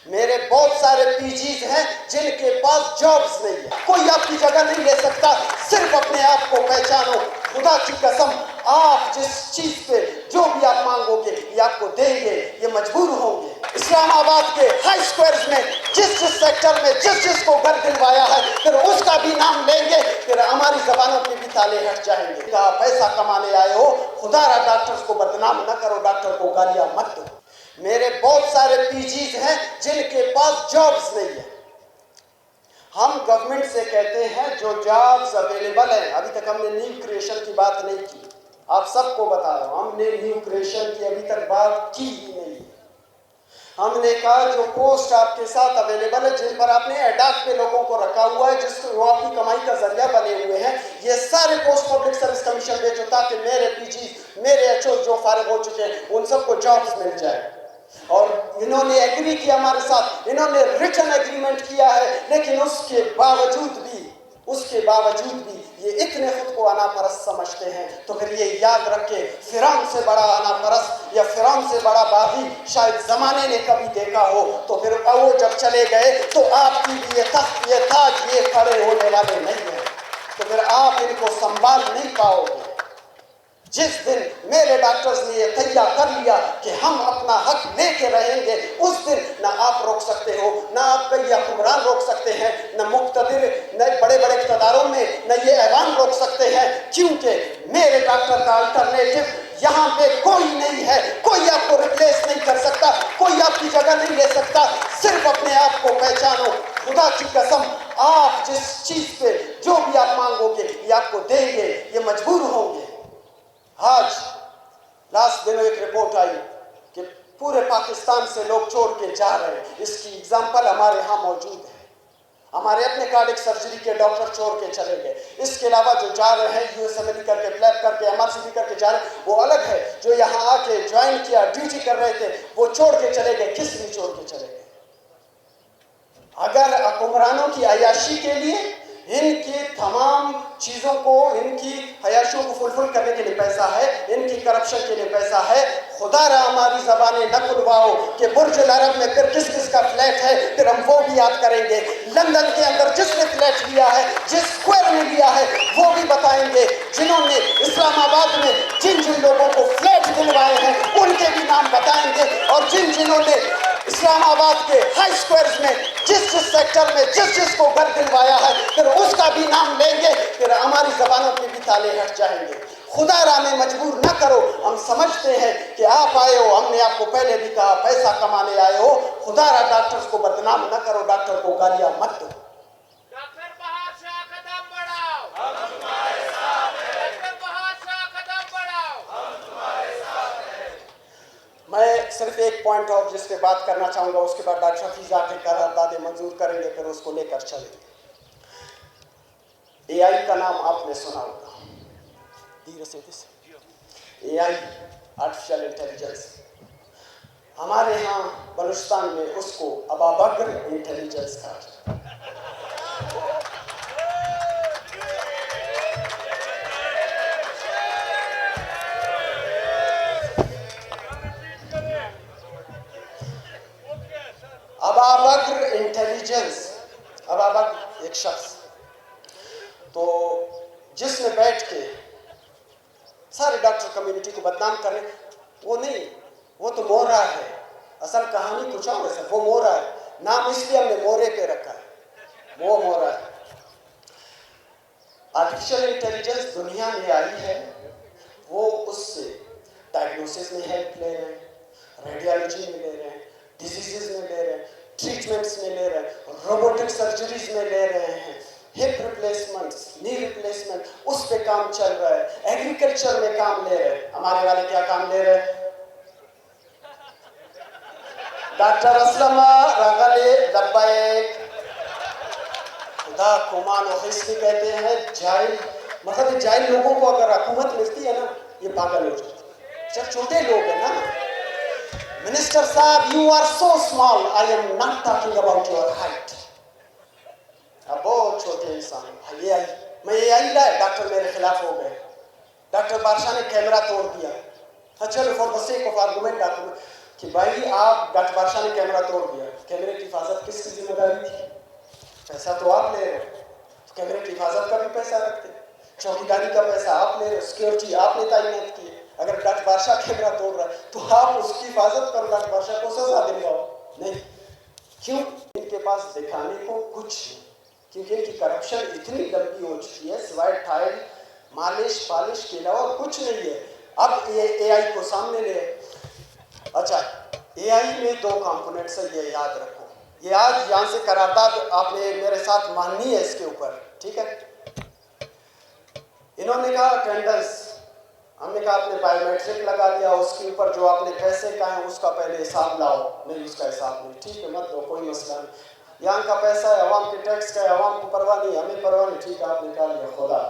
मेरे बहुत सारे पीजीज हैं जिनके पास जॉब्स नहीं है। कोई आपकी जगह नहीं ले सकता, सिर्फ अपने आप को पहचानो। खुदा की कसम, आप जिस चीज पे जो भी आप मांगोगे ये आपको देंगे, ये मजबूर होंगे। इस्लामाबाद के हाई स्क्वायर्स में जिस सेक्टर में जिस को घर दिलवाया है, फिर उसका भी नाम लेंगे, फिर हमारी जबानों पे भी ताले हट जाएंगे। कहा पैसा कमाने आए हो, खुदारा डॉक्टर्स को बदनाम न करो, डॉक्टर को गालियां मत दो। मेरे बहुत सारे पीजीज हैं जिनके पास जॉब्स नहीं है। हम गवर्नमेंट से कहते हैं जो जॉब्स अवेलेबल हैं, अभी तक हमने न्यू क्रिएशन की बात नहीं की, आप सबको बता रहा हूं, हमने न्यू क्रिएशन की अभी तक बात की ही नहीं। हमने कहा जो पोस्ट आपके साथ अवेलेबल है, जिन पर आपने एडाक पे लोगों को रखा हुआ है, जिसको वो आपकी कमाई का जरिया बने हुए हैं, ये सारे पोस्ट पब्लिक सर्विस कमीशन भेजो ताकि मेरे पीजी, मेरे एचओ जो फारिग हो चुके हैं उन सबको जॉब्स मिल जाए। और इन्होंने एग्री किया हमारे साथ, इन्होंने रिटन एग्रीमेंट किया है, लेकिन उसके बावजूद भी ये इतने खुद को अनापरस्त समझते हैं। तो फिर ये याद रखे, फिरौन से बड़ा अनापरस्त या फिरौन से बड़ा बागी शायद जमाने ने कभी देखा हो। तो फिर वो जब चले गए तो आपकी भी ये तख्त, ये ताज, ये खड़े होने वाले नहीं है। तो फिर आप इनको संभाल नहीं पाओगे। जिस दिन मेरे डॉक्टर्स ने ये तैयार कर लिया कि हम अपना हक लेके रहेंगे, उस दिन ना आप रोक सकते हो, ना आप कई हुक्मरान रोक सकते हैं, न मुक्तदिर, न बड़े बड़े इक़्तिदारों में न ये ऐवान रोक सकते हैं, क्योंकि मेरे डॉक्टर का अल्टरनेटिव यहाँ पे कोई नहीं है। कोई आपको रिप्लेस नहीं कर सकता, कोई आपकी जगह नहीं ले सकता, सिर्फ अपने आप को पहचानो। खुदा की कसम, आप जिस चीज पे जो भी आप मांगोगे ये आपको देंगे, ये मजबूर होंगे। आज लास्ट दिनों एक रिपोर्ट आई कि पूरे पाकिस्तान से लोग छोड़ के जा रहे हैं। इसकी एग्जाम्पल हमारे यहाँ मौजूद है। हमारे अपने कार्डियक सर्जरी के डॉक्टर छोड़ के चले गए। इसके अलावा जो जा रहे हैं यूएसएमएल करके, प्लैप करके, एमआरसीपी करके जा रहे हैं, वो अलग है। जो यहाँ आके ज्वाइन किया, ड्यूटी कर रहे थे, वो छोड़ के चले गए। किस लिए छोड़ के चले गए? अगर हुक्मरानों की अय्याशी के लिए, इनकी तमाम चीज़ों को, इनकी हयाशियों को फुलफिल करने के लिए पैसा है, इनकी करप्शन के लिए पैसा है, खुदारा हमारी ज़बानें न खुलवाओ कि बुर्ज अल अरब में फिर किस किस का फ्लैट है, फिर हम वो भी याद करेंगे। लंदन के अंदर जिसने फ्लैट लिया है, जिस स्क्वायर में लिया है, वो भी बताएंगे। जिन्होंने इस्लामाबाद में जिन जिन लोगों को फ्लैट दिलवाए हैं उनके भी नाम बताएंगे। और जिन्होंने इस्लामाबाद के हाई स्क्वायर्स में जिस सेक्टर में जिस को घर दिलवाया है, फिर उसका भी नाम लेंगे। फिर हमारी जबानों पे भी ताले हट जाएंगे। खुदारा में मजबूर न करो। हम समझते हैं कि आप आए हो, हमने आपको पहले भी कहा पैसा कमाने आए हो। खुदारा डॉक्टर्स को बदनाम न करो, डॉक्टर को गालियां मत दो। मैं सिर्फ एक पॉइंट और जिस पे बात करना चाहूँगा, उसके बाद डॉक्टर हफीज आके करारदादे मंजूर करेंगे, फिर उसको लेकर चलेंगे। एआई का नाम आपने सुना होगा, एआई, आर्टिफिशियल इंटेलिजेंस। हमारे यहाँ बलूचिस्तान में उसको अबाबकर इंटेलिजेंस कहा जाता है। अबाबकर इंटेलिजेंस, अबाबकर एक शख्स तो जिसने बैठ के सारे डॉक्टर कम्युनिटी को बदनाम करे, वो नहीं, वो तो मोरा है। असल कहानी कुछ और है, वो मोरा है। नाम इसलिए हमने मोरे पे रखा है, वो मोरा है। आर्टिफिशियल इंटेलिजेंस दुनिया में आई है, वो उससे डायग्नोसिस में हेल्प ले रहे हैं, रेडियोलॉजी में ले रहे हैं, डिजीजेस में ले रहे हैं, ट्रीटमेंट्स में ले रहे हैं, रोबोटिक सर्जरीज में ले रहे हैं, हिप रिप्लेसमेंट्स, नी रिप्लेसमेंट, उस पे काम चल रहा है। एग्रीकल्चर में काम ले रहे हैं। हमारे वाले क्या काम ले रहे हैं? डॉक्टर असलमा रगले लब्बैक, खुदा को मानो हिस्से कहते हैं जाहिल। मतलब जाहिल लोगों को अगर हुकूमत मिलती है ना, ये पागल हो जाते। जब छोटे लोग हैं ना, मिनिस्टर साहब, you are so small, I am not talking about your height. अब बहुत छोटे इंसान, ये आई लाए, डॉक्टर मेरे खिलाफ हो गए। डॉक्टर बादशाह ने कैमरा तोड़ दिया। चलो for the sake of argument, doctor کہ بھائی آپ ڈاکٹر بادشاہ نے کیمرہ توڑ دیا, کیمرے کی حفاظت کس کی ذمہ داری تھی؟ پیسہ تو آپ لے رہے ہو, کیمرے کی حفاظت کا بھی پیسہ رکھتے, چوکیداری کا پیسہ آپ لے رہے ہو, سیکورٹی آپ نے تعینات کی ہے. اگر ڈاکٹر بادشاہ کیمرہ توڑ رہا ہے تو آپ اس کی حفاظت کرو, ڈاکٹر بادشاہ کو سزا دلواؤ. نہیں, کیوں؟ ان کے پاس دکھانے کو کچھ نہیں, کیونکہ ان کی کرپشن اتنی لمبی ہو چکی ہے, سوائے ٹائل مالش پالش کے علاوہ کچھ نہیں ہے. اب یہ اے آئی کو سامنے لے. اچھا, اے آئی میں 2 کمپوننٹس ہے, یہ یاد رکھو. یہ آج یہاں سے قرارداد آپ نے میرے ساتھ ماننی ہے اس کے اوپر, ٹھیک ہے؟ انہوں نے کہا اٹینڈنس, ہم نے کہا آپ نے بایو میٹرک لگا لیا, اس کے اوپر جو آپ نے پیسے کہے اس کا پہلے حساب لاؤ. نہیں, اس کا حساب نہیں, ٹھیک ہے مت دو, کوئی مسئلہ نہیں. یہاں کا پیسہ ہے, عوام کے ٹیکس کا ہے, عوام کو پرواہ نہیں, ہمیں پرواہ نہیں, ٹھیک ہے آپ نے کہا لیا, خدا.